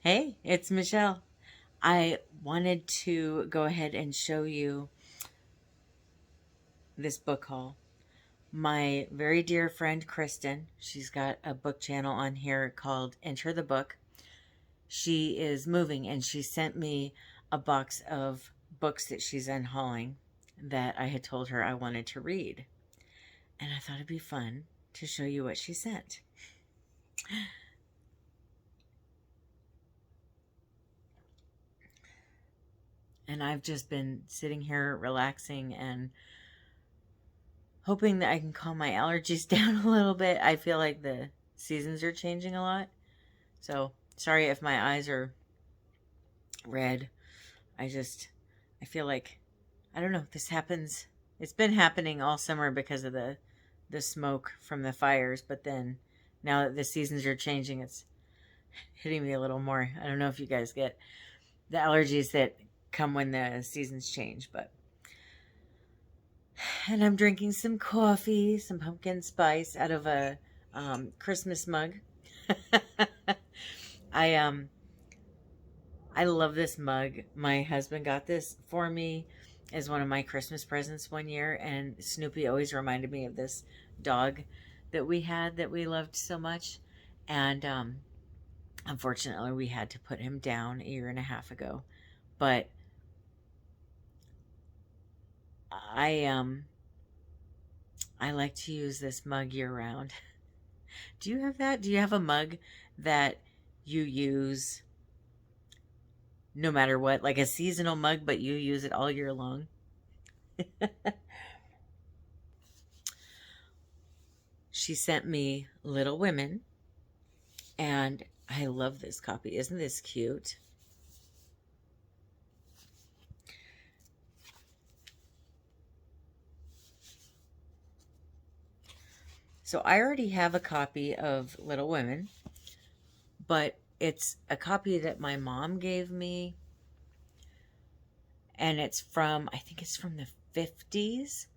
Hey, it's Michelle. I wanted to go ahead and show you this book haul. My very dear friend Kristin, she's got a book channel on here called Enter the Book. She is moving and she sent me a box of books that she's unhauling that I had told her I wanted to read. And I thought it'd be fun to show you what she sent. And I've just been sitting here relaxing and hoping that I can calm my allergies down a little bit. I feel like the seasons are changing a lot. So sorry if my eyes are red. I feel like, I don't know, this happens. It's been happening all summer because of the smoke from the fires. But then now that the seasons are changing, it's hitting me a little more. I don't know if you guys get the allergies that come when the seasons change, but and I'm drinking some coffee, some pumpkin spice out of a Christmas mug. I I love this mug. My husband got this for me as one of my Christmas presents one year, and Snoopy always reminded me of this dog that we had that we loved so much. And unfortunately, we had to put him down a year and a half ago. But I I like to use this mug year round. Do you have that? Do you have a mug that you use no matter what, like a seasonal mug, but you use it all year long? She sent me Little Women, and I love this copy. Isn't this cute? So I already have a copy of Little Women, but it's a copy that my mom gave me, and it's from, I think it's from the 50s,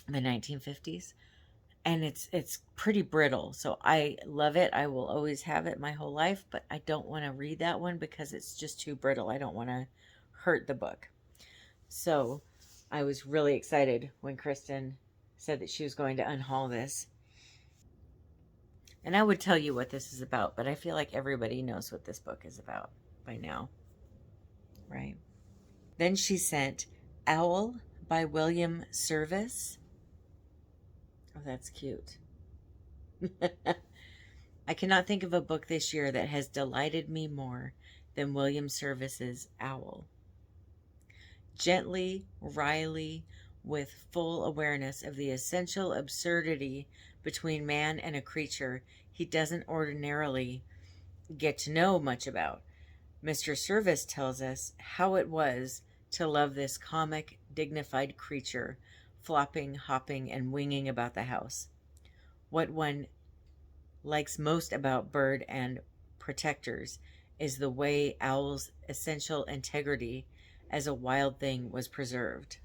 the 1950s, and it's pretty brittle. So I love it. I will always have it my whole life, but I don't want to read that one because it's just too brittle. I don't want to hurt the book. So I was really excited when Kristin said that she was going to unhaul this. And I would tell you what this is about, but I feel like everybody knows what this book is about by now, right? Then she sent Owl by William Service. Oh, that's cute. I cannot think of a book this year that has delighted me more than William Service's Owl. Gently, wryly, with full awareness of the essential absurdity between man and a creature he doesn't ordinarily get to know much about, Mr. Service tells us how it was to love this comic, dignified creature, flopping, hopping, and winging about the house. What one likes most about Bird and Protectors is the way Owl's essential integrity as a wild thing was preserved.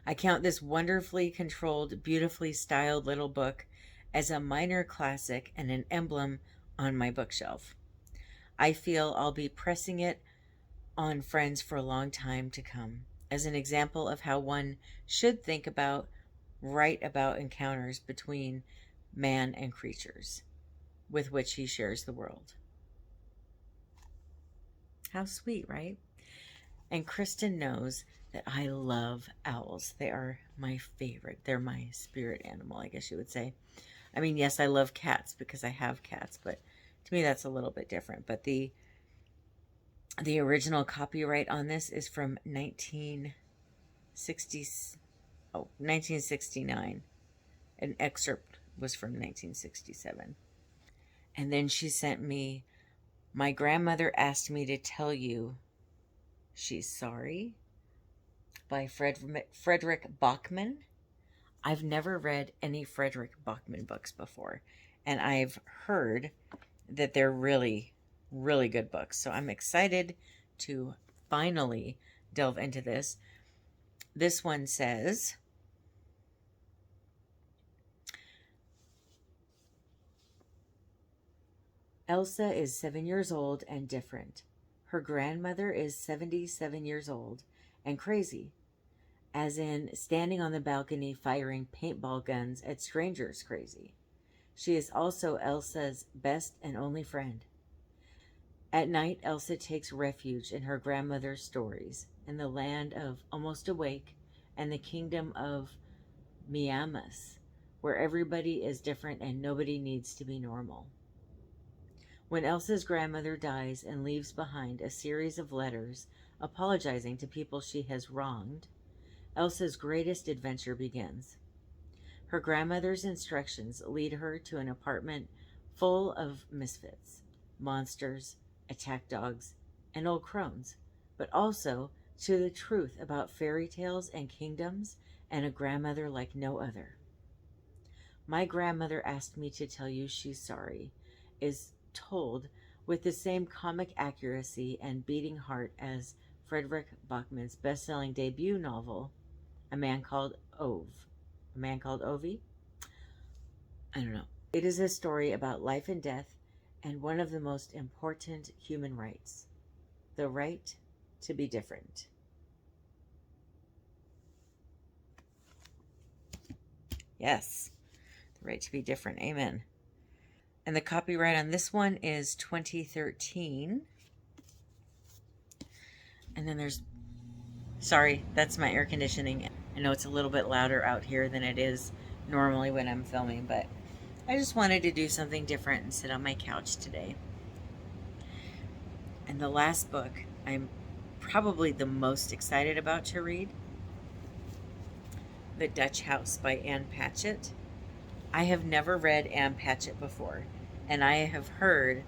I count this wonderfully controlled, beautifully styled little book as a minor classic and an emblem on my bookshelf. I feel I'll be pressing it on friends for a long time to come as an example of how one should think about, write about encounters between man and creatures with which he shares the world. How sweet, right? And Kristin knows that I love owls. They are my favorite. They're my spirit animal, I guess you would say. I mean, yes, I love cats because I have cats, but to me that's a little bit different. But the original copyright on this is from 1969. An excerpt was from 1967. And then she sent me My Grandmother Asked Me to Tell You She's Sorry by Fredrick Backman. I've never read any Fredrick Backman books before, and I've heard that they're really, really good books. So I'm excited to finally delve into this. This one says, Elsa is 7 years old and different. Her grandmother is 77 years old and crazy, as in standing on the balcony firing paintball guns at strangers crazy. She is also Elsa's best and only friend. At night, Elsa takes refuge in her grandmother's stories, in the land of Almost Awake and the kingdom of Miamas, where everybody is different and nobody needs to be normal. When Elsa's grandmother dies and leaves behind a series of letters apologizing to people she has wronged, Elsa's greatest adventure begins. Her grandmother's instructions lead her to an apartment full of misfits, monsters, attack dogs, and old crones, but also to the truth about fairy tales and kingdoms and a grandmother like no other. My grandmother asked me to tell you she's sorry is told with the same comic accuracy and beating heart as Fredrick Backman's best-selling debut novel, A Man Called Ovi? I don't know. It is a story about life and death and one of the most important human rights, the right to be different. Yes, the right to be different. Amen. And the copyright on this one is 2013. And then there's, sorry, that's my air conditioning. I know it's a little bit louder out here than it is normally when I'm filming, but I just wanted to do something different and sit on my couch today. And the last book I'm probably the most excited about to read, The Dutch House by Ann Patchett. I have never read Ann Patchett before, and I have heard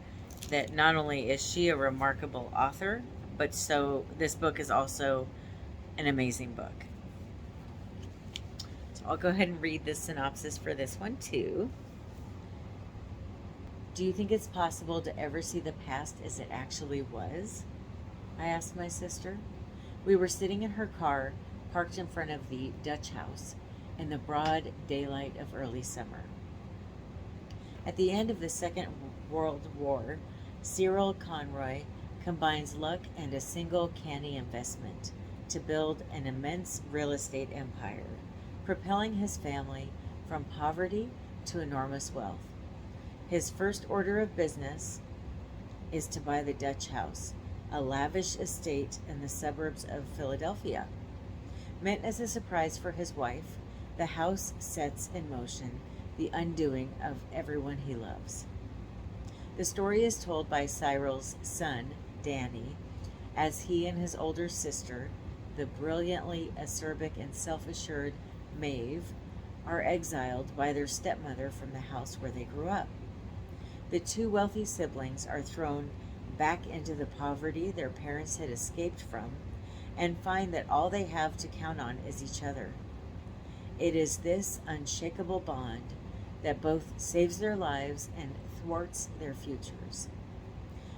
that not only is she a remarkable author, but so this book is also an amazing book. So I'll go ahead and read the synopsis for this one too. Do you think it's possible to ever see the past as it actually was? I asked my sister. We were sitting in her car, parked in front of the Dutch house, in the broad daylight of early summer. At the end of the Second World War, Cyril Conroy combines luck and a single canny investment to build an immense real estate empire, propelling his family from poverty to enormous wealth. His first order of business is to buy the Dutch house, a lavish estate in the suburbs of Philadelphia. Meant as a surprise for his wife, the house sets in motion the undoing of everyone he loves. The story is told by Cyril's son, Danny, as he and his older sister, the brilliantly acerbic and self-assured Maeve, are exiled by their stepmother from the house where they grew up. The two wealthy siblings are thrown back into the poverty their parents had escaped from and find that all they have to count on is each other. It is this unshakable bond that both saves their lives and thwarts their futures.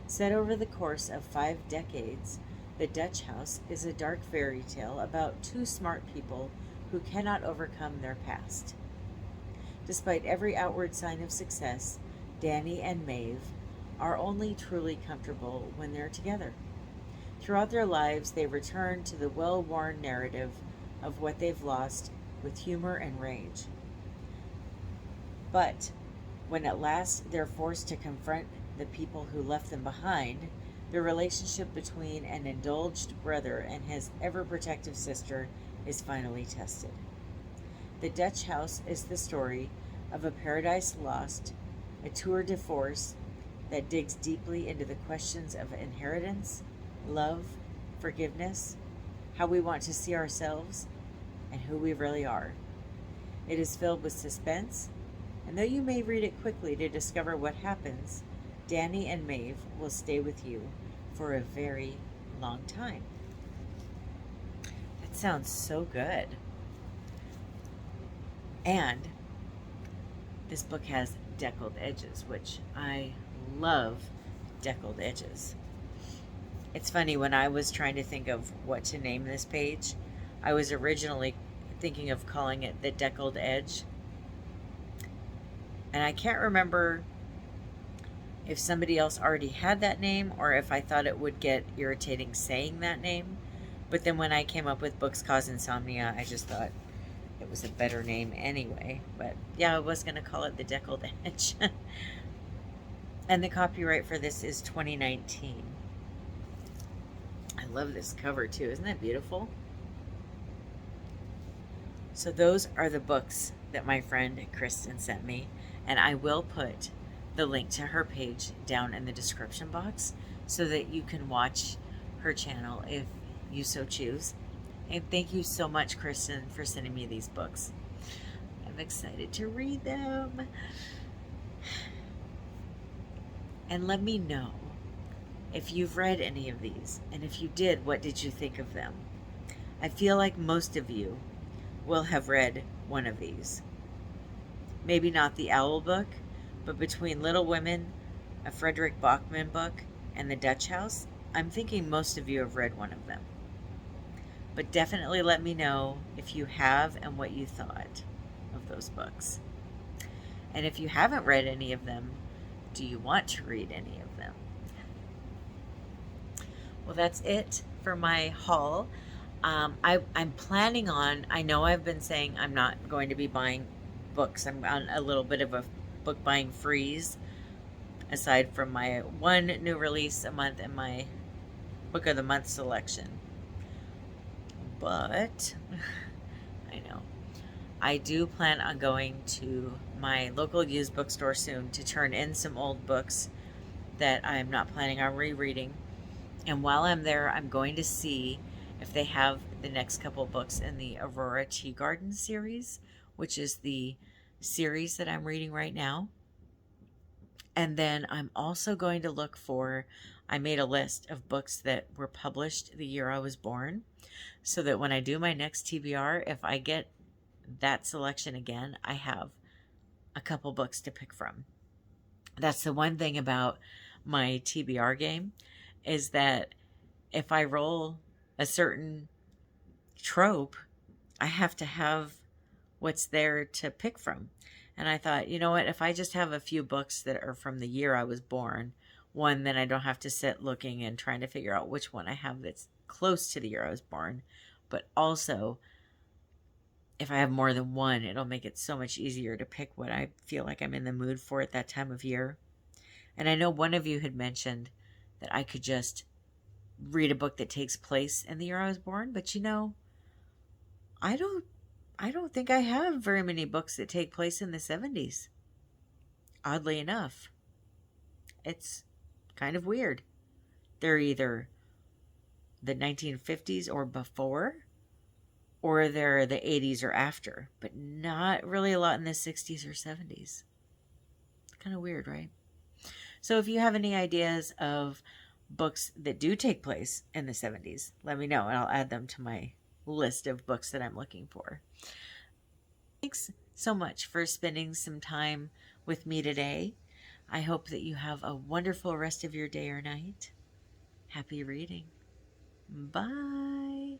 Set over the course of 5 decades, The Dutch House is a dark fairy tale about two smart people who cannot overcome their past. Despite every outward sign of success, Danny and Maeve are only truly comfortable when they're together. Throughout their lives, they return to the well-worn narrative of what they've lost with humor and rage. But when at last they're forced to confront the people who left them behind, the relationship between an indulged brother and his ever-protective sister is finally tested. The Dutch House is the story of a paradise lost, a tour de force that digs deeply into the questions of inheritance, love, forgiveness, how we want to see ourselves, and who we really are. It is filled with suspense, and though you may read it quickly to discover what happens, Danny and Maeve will stay with you for a very long time. That sounds so good. And this book has deckled edges, which I love deckled edges. It's funny, when I was trying to think of what to name this page, I was originally thinking of calling it The Deckled Edge. And I can't remember if somebody else already had that name or if I thought it would get irritating saying that name. But then when I came up with Books Cause Insomnia, I just thought it was a better name anyway. But yeah, I was going to call it The Deckled Edge. And the copyright for this is 2019. I love this cover too. Isn't that beautiful? So those are the books that my friend Kristin sent me. And I will put the link to her page down in the description box so that you can watch her channel if you so choose. And thank you so much, Kristin, for sending me these books. I'm excited to read them. And let me know if you've read any of these. And if you did, what did you think of them? I feel like most of you will have read one of these. Maybe not the Owl book, but between Little Women, a Fredrick Backman book, and The Dutch House, I'm thinking most of you have read one of them. But definitely let me know if you have and what you thought of those books. And if you haven't read any of them, do you want to read any of them? Well, that's it for my haul. I'm planning on, I know I've been saying I'm not going to be buying books. I'm on a little bit of a book buying freeze, aside from my one new release a month and my book of the month selection. But I know I do plan on going to my local used bookstore soon to turn in some old books that I'm not planning on rereading. And while I'm there, I'm going to see if they have the next couple books in the Aurora Tea Garden series, which is the series that I'm reading right now. And then I'm also going to look for, I made a list of books that were published the year I was born, so that when I do my next TBR, if I get that selection again, I have a couple books to pick from. That's the one thing about my TBR game, is that if I roll a certain trope, I have to have what's there to pick from. And I thought, you know what, if I just have a few books that are from the year I was born, one, then I don't have to sit looking and trying to figure out which one I have that's close to the year I was born. But also, if I have more than one, it'll make it so much easier to pick what I feel like I'm in the mood for at that time of year. And I know one of you had mentioned that I could just read a book that takes place in the year I was born, but you know, I don't think I have very many books that take place in the 70s. Oddly enough. It's kind of weird. They're either the 1950s or before, or they're the 80s or after, but not really a lot in the 60s or 70s. Kind of weird, right? So if you have any ideas of books that do take place in the 70s, let me know and I'll add them to my list of books that I'm looking for. Thanks so much for spending some time with me today. I hope that you have a wonderful rest of your day or night. Happy reading. Bye.